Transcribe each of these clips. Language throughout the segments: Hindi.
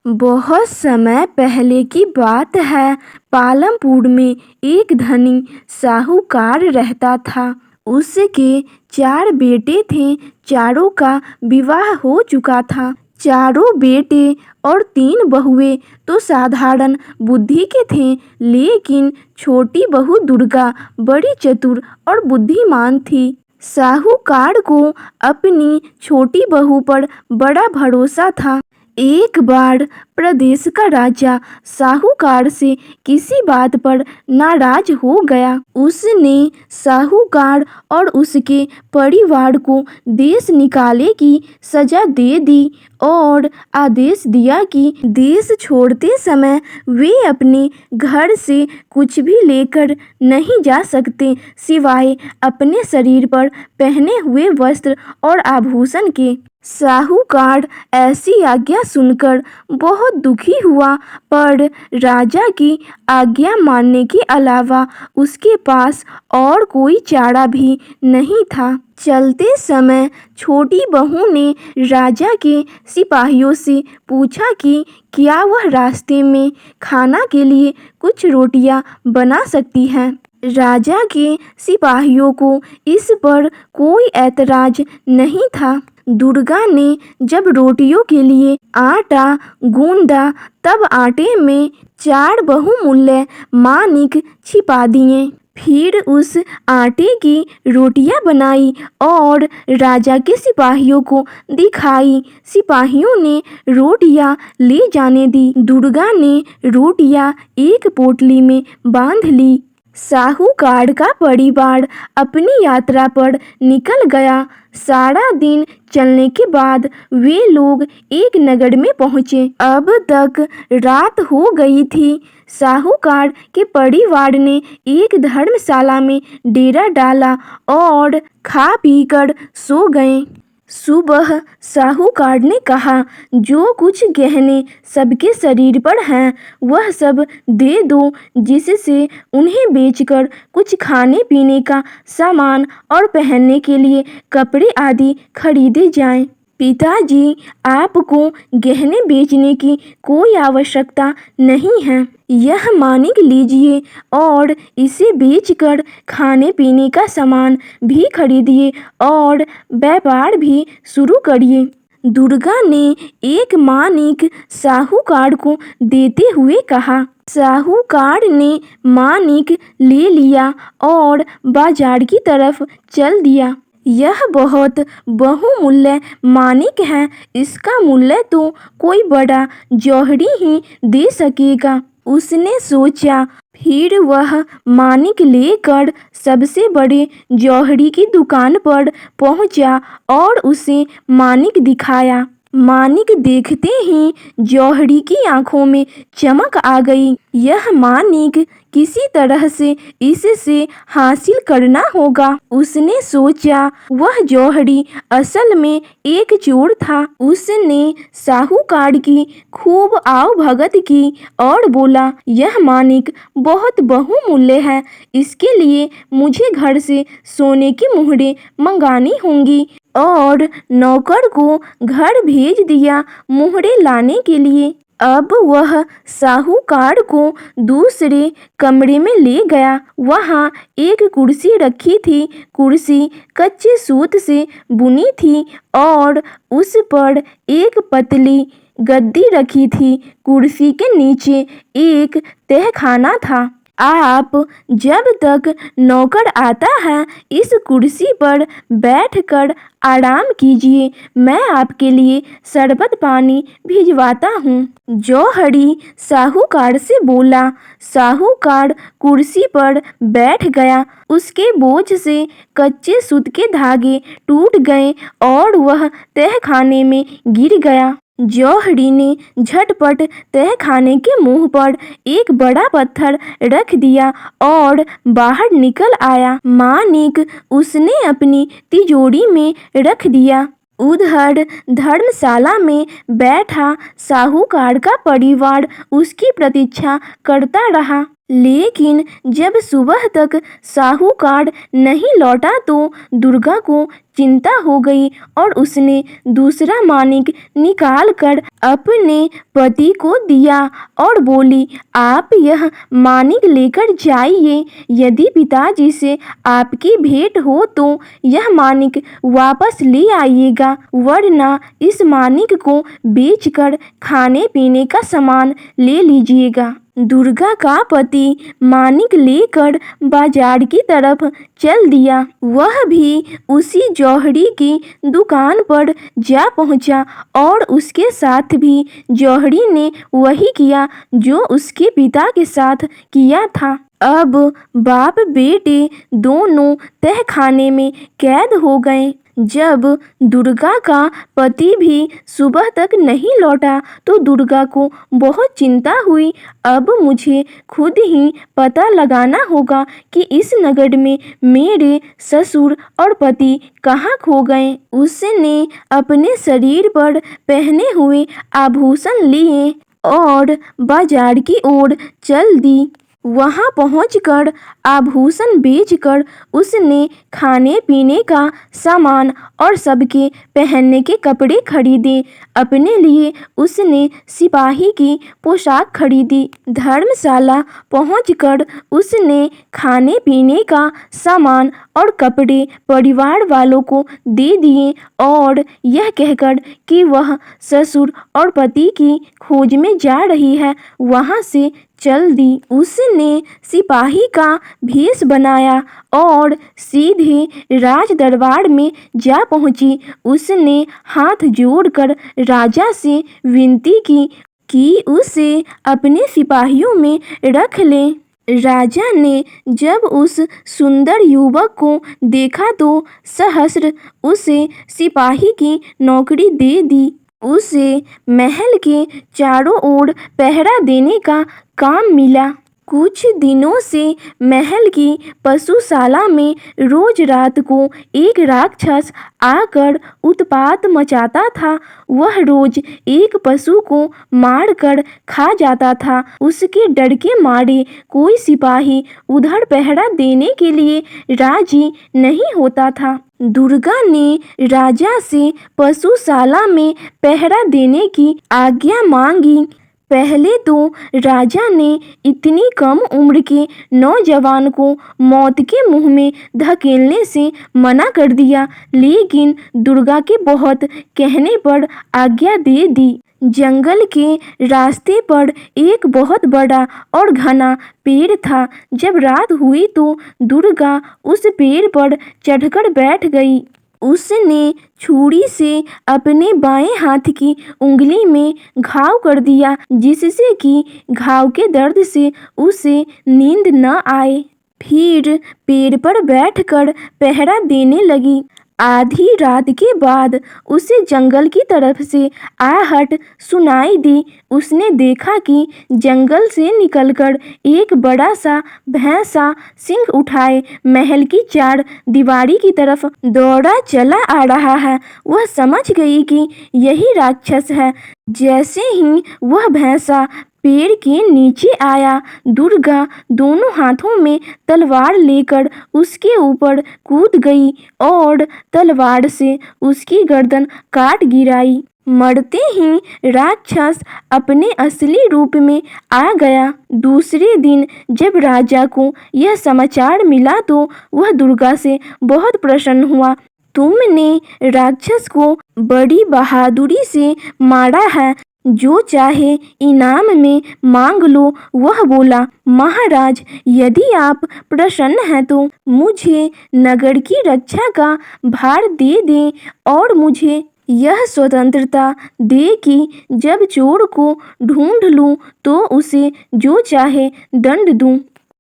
बहुत समय पहले की बात है। पालमपुर में एक धनी साहूकार रहता था। उसके 4 बेटे थे। चारों का विवाह हो चुका था। चारों बेटे और 3 बहुएं तो साधारण बुद्धि के थे, लेकिन छोटी बहू दुर्गा बड़ी चतुर और बुद्धिमान थी। साहूकार को अपनी छोटी बहू पर बड़ा भरोसा था। एक बार प्रदेश का राजा साहूकार से किसी बात पर नाराज हो गया। उसने साहूकार और उसके परिवार को देश निकाले की सजा दे दी और आदेश दिया कि देश छोड़ते समय वे अपने घर से कुछ भी लेकर नहीं जा सकते, सिवाय अपने शरीर पर पहने हुए वस्त्र और आभूषण के। साहूकार ऐसी आज्ञा सुनकर बहुत दुखी हुआ, पर राजा की आज्ञा मानने के अलावा उसके पास और कोई चारा भी नहीं था। चलते समय छोटी बहू ने राजा के सिपाहियों से पूछा कि क्या वह रास्ते में खाना के लिए कुछ रोटियां बना सकती है। राजा के सिपाहियों को इस पर कोई ऐतराज नहीं था। दुर्गा ने जब रोटियों के लिए आटा गूंदा, तब आटे में 4 बहुमूल्य माणिक छिपा दिए। फिर उस आटे की रोटियां बनाई और राजा के सिपाहियों को दिखाई। सिपाहियों ने रोटियां ले जाने दी। दुर्गा ने रोटियां एक पोटली में बांध ली। साहूकार का परिवार अपनी यात्रा पर निकल गया। सारा दिन चलने के बाद वे लोग एक नगर में पहुंचे। अब तक रात हो गई थी। साहूकार के परिवार ने एक धर्मशाला में डेरा डाला और खा पीकर सो गए। सुबह साहूकार ने कहा, जो कुछ गहने सबके शरीर पर हैं, वह सब दे दो, जिससे उन्हें बेचकर कुछ खाने पीने का सामान और पहनने के लिए कपड़े आदि खरीदे जाएं। पिताजी, आपको गहने बेचने की कोई आवश्यकता नहीं है। यह माणिक लीजिए और इसे बेचकर खाने पीने का सामान भी खरीदिए और व्यापार भी शुरू करिए। दुर्गा ने एक माणिक साहूकार को देते हुए कहा। साहूकार ने माणिक ले लिया और बाजार की तरफ चल दिया। यह बहुत बहुमूल्य माणिक है, इसका मूल्य तो कोई बड़ा जौहरी ही दे सकेगा, उसने सोचा। फिर वह माणिक लेकर सबसे बड़े जौहरी की दुकान पर पहुंचा और उसे माणिक दिखाया। माणिक देखते ही जौहरी की आंखों में चमक आ गई। यह माणिक किसी तरह से इससे हासिल करना होगा, उसने सोचा। वह जौहरी असल में एक चोर था। उसने साहूकार की खूब आवभगत की और बोला, यह माणिक बहुत बहुमूल्य है, इसके लिए मुझे घर से सोने की मुहरें मंगानी होंगी। और नौकर को घर भेज दिया मुहरें लाने के लिए। अब वह साहूकार को दूसरे कमरे में ले गया। वहाँ एक कुर्सी रखी थी। कुर्सी कच्चे सूत से बुनी थी और उस पर एक पतली गद्दी रखी थी। कुर्सी के नीचे एक तहखाना था। आप जब तक नौकर आता है, इस कुर्सी पर बैठकर आराम कीजिए, मैं आपके लिए शरबत पानी भिजवाता हूँ। जौहरी साहूकार से बोला। साहूकार कुर्सी पर बैठ गया। उसके बोझ से कच्चे सूत के धागे टूट गए और वह तहखाने में गिर गया। जौहरी ने झटपट तहखाने के मुंह पर एक बड़ा पत्थर रख दिया और बाहर निकल आया। माणिक उसने अपनी तिजोरी में रख दिया। उधर धर्मशाला में बैठा साहूकार का परिवार उसकी प्रतीक्षा करता रहा। लेकिन जब सुबह तक साहूकार नहीं लौटा तो दुर्गा को चिंता हो गई और उसने दूसरा मानिक निकाल कर अपने पति को दिया और बोली, आप यह मानिक लेकर जाइए। यदि पिताजी से आपकी भेंट हो तो यह मानिक वापस ले आइएगा, वरना इस मानिक को बेचकर खाने पीने का सामान ले लीजिएगा। दुर्गा का पति मानिक लेकर बाजार की तरफ चल दिया। वह भी उसी जौहरी की दुकान पर जा पहुंचा और उसके साथ भी जौहरी ने वही किया जो उसके पिता के साथ किया था। अब बाप बेटे दोनों तहखाने में कैद हो गए। जब दुर्गा का पति भी सुबह तक नहीं लौटा तो दुर्गा को बहुत चिंता हुई। अब मुझे खुद ही पता लगाना होगा कि इस नगर में मेरे ससुर और पति कहाँ खो गए। उसने अपने शरीर पर पहने हुए आभूषण लिए और बाजार की ओर चल दी। वहां पहुंचकर आभूषण बेचकर उसने खाने पीने का सामान और सबके पहनने के कपड़े खरीदे। अपने लिए उसने सिपाही की पोशाक खरीदी। धर्मशाला पहुंचकर उसने खाने पीने का सामान और कपड़े परिवार वालों को दे दिए और यह कहकर कि वह ससुर और पति की खोज में जा रही है, वहां से चल दी। उसने सिपाही का भेष बनाया और सीधे राज दरबार में जा पहुंची। उसने हाथ जोड़कर राजा से विनती की कि उसे अपने सिपाहियों में रख ले। राजा ने जब उस सुंदर युवक को देखा तो सहस्र उसे सिपाही की नौकरी दे दी। उसे महल के चारों ओर पहरा देने का काम मिला। कुछ दिनों से महल की पशुशाला में रोज रात को एक राक्षस आकर उत्पात मचाता था। वह रोज एक पशु को मारकर खा जाता था। उसके डर के मारे कोई सिपाही उधर पहरा देने के लिए राजी नहीं होता था। दुर्गा ने राजा से पशुशाला में पहरा देने की आज्ञा मांगी। पहले तो राजा ने इतनी कम उम्र के नौजवान को मौत के मुंह में धकेलने से मना कर दिया, लेकिन दुर्गा के बहुत कहने पर आज्ञा दे दी। जंगल के रास्ते पर एक बहुत बड़ा और घना पेड़ था। जब रात हुई तो दुर्गा उस पेड़ पर चढ़कर बैठ गई। उसने छुरी से अपने बाएं हाथ की उंगली में घाव कर दिया, जिससे कि घाव के दर्द से उसे नींद न आए। फिर पेड़ पर बैठकर पहरा देने लगी। आधी रात के बाद उसे जंगल की तरफ से आहट सुनाई दी। उसने देखा कि जंगल से निकलकर एक बड़ा सा भैंसा सिंह उठाए महल की चार दीवारी की तरफ दौड़ा चला आ रहा है। वह समझ गई कि यही राक्षस है। जैसे ही वह भैंसा पेड़ के नीचे आया, दुर्गा दोनों हाथों में तलवार लेकर उसके ऊपर कूद गई और तलवार से उसकी गर्दन काट गिराई। मरते ही राक्षस अपने असली रूप में आ गया। दूसरे दिन जब राजा को यह समाचार मिला तो वह दुर्गा से बहुत प्रसन्न हुआ। तुमने राक्षस को बड़ी बहादुरी से मारा है, जो चाहे इनाम में मांग लो। वह बोला, महाराज, यदि आप प्रसन्न हैं तो मुझे नगर की रक्षा का भार दे दें और मुझे यह स्वतंत्रता दे कि जब चोर को ढूंढ लूं तो उसे जो चाहे दंड दूं।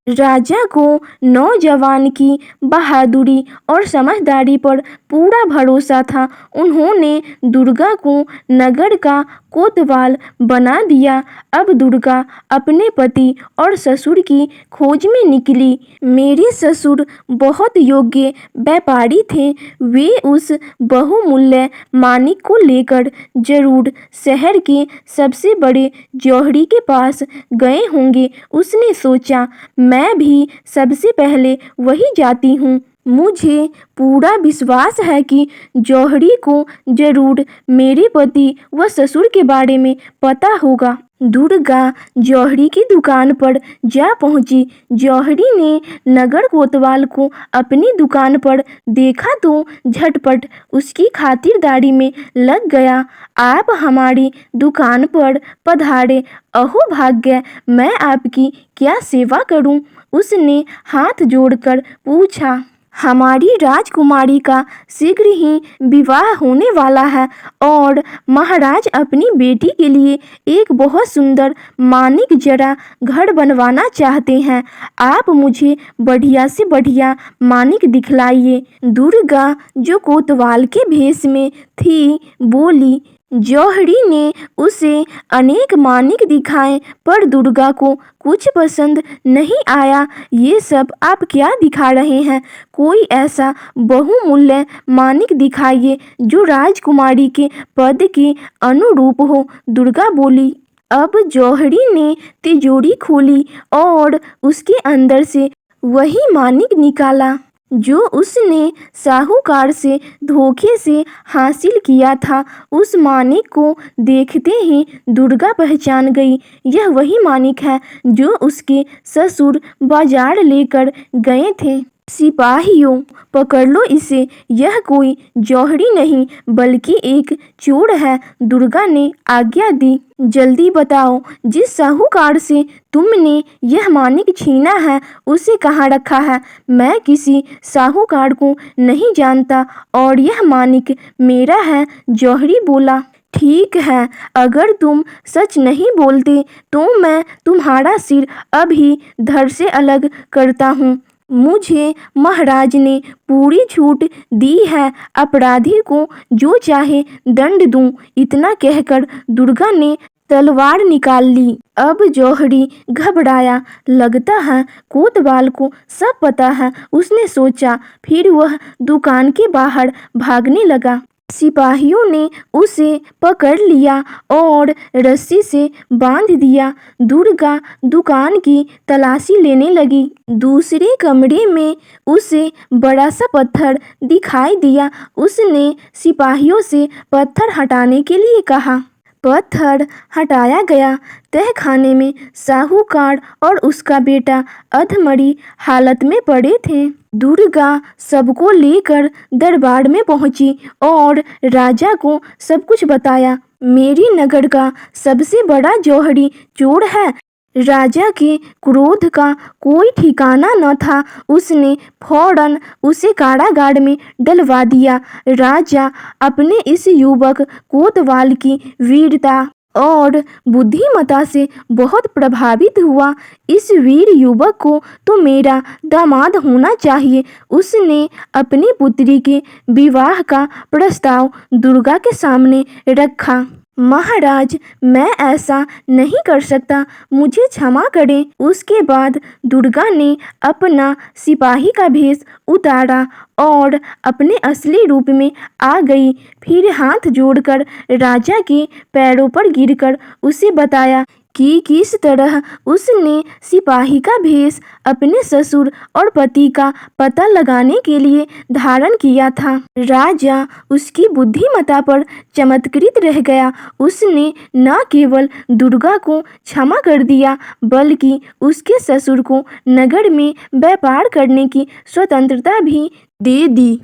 राजा को नौजवान की बहादुरी और समझदारी पर पूरा भरोसा था। उन्होंने दुर्गा को नगर का कोतवाल बना दिया। अब दुर्गा अपने पति और ससुर की खोज में निकली। मेरे ससुर बहुत योग्य व्यापारी थे। वे उस बहुमूल्य मानिक को लेकर जरूर शहर के सबसे बड़े जौहरी के पास गए होंगे। उसने सोचा, मैं भी सबसे पहले वही जाती हूँ। मुझे पूरा विश्वास है कि जौहरी को जरूर मेरे पति व ससुर के बारे में पता होगा। दुर्गा जौहरी की दुकान पर जा पहुंची। जौहरी ने नगर कोतवाल को अपनी दुकान पर देखा तो झटपट उसकी खातिरदारी में लग गया। आप हमारी दुकान पर पधारे। अहो भाग्य, मैं आपकी क्या सेवा करूं? उसने हाथ जोड़कर पूछा। हमारी राजकुमारी का शीघ्र ही विवाह होने वाला है और महाराज अपनी बेटी के लिए एक बहुत सुंदर मानिक जरा घर बनवाना चाहते हैं। आप मुझे बढ़िया से बढ़िया मानिक दिखलाइए। दुर्गा जो कोतवाल के भेष में थी बोली। जौहरी ने उसे अनेक मानिक दिखाए पर दुर्गा को कुछ पसंद नहीं आया। ये सब आप क्या दिखा रहे हैं? कोई ऐसा बहुमूल्य मानिक दिखाइए जो राजकुमारी के पद के अनुरूप हो। दुर्गा बोली। अब जौहरी ने तिजोरी खोली और उसके अंदर से वही मानिक निकाला जो उसने साहूकार से धोखे से हासिल किया था। उस मानिक को देखते ही दुर्गा पहचान गई। यह वही मानिक है जो उसके ससुर बाजार लेकर गए थे। सिपाहियों, पकड़ लो इसे। यह कोई जौहरी नहीं बल्कि एक चोर है। दुर्गा ने आज्ञा दी। जल्दी बताओ, जिस साहूकार से तुमने यह मानिक छीना है उसे कहाँ रखा है? मैं किसी साहूकार को नहीं जानता और यह मानिक मेरा है। जौहरी बोला। ठीक है, अगर तुम सच नहीं बोलते तो मैं तुम्हारा सिर अभी धड़ से अलग करता हूँ। मुझे महाराज ने पूरी छूट दी है। अपराधी को जो चाहे दंड दूं। इतना कहकर दुर्गा ने तलवार निकाल ली। अब जौहरी घबराया। लगता है कोतवाल को सब पता है, उसने सोचा। फिर वह दुकान के बाहर भागने लगा। सिपाहियों ने उसे पकड़ लिया और रस्सी से बांध दिया। दुर्गा दुकान की तलाशी लेने लगी। दूसरे कमरे में उसे बड़ा सा पत्थर दिखाई दिया। उसने सिपाहियों से पत्थर हटाने के लिए कहा। पत्थर हटाया गया। तहखाने में साहूकार और उसका बेटा अधमरी हालत में पड़े थे। दुर्गा सबको लेकर दरबार में पहुंची और राजा को सब कुछ बताया। मेरी नगर का सबसे बड़ा जौहरी चोर है। राजा के क्रोध का कोई ठिकाना न था। उसने फौरन उसे कारागार में डलवा दिया। राजा अपने इस युवक कोतवाल की वीरता और बुद्धिमत्ता से बहुत प्रभावित हुआ। इस वीर युवक को तो मेरा दामाद होना चाहिए। उसने अपनी पुत्री के विवाह का प्रस्ताव दुर्गा के सामने रखा। महाराज, मैं ऐसा नहीं कर सकता, मुझे क्षमा करें। उसके बाद दुर्गा ने अपना सिपाही का भेष उतारा और अपने असली रूप में आ गई। फिर हाथ जोड़कर राजा के पैरों पर गिरकर उसे बताया कि किस तरह उसने सिपाही का भेष अपने ससुर और पति का पता लगाने के लिए धारण किया था। राजा उसकी बुद्धिमत्ता पर चमत्कृत रह गया। उसने न केवल दुर्गा को क्षमा कर दिया बल्कि उसके ससुर को नगर में व्यापार करने की स्वतंत्रता भी दे दी।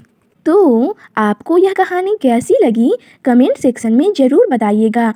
तो आपको यह कहानी कैसी लगी? कमेंट सेक्शन में ज़रूर बताइएगा।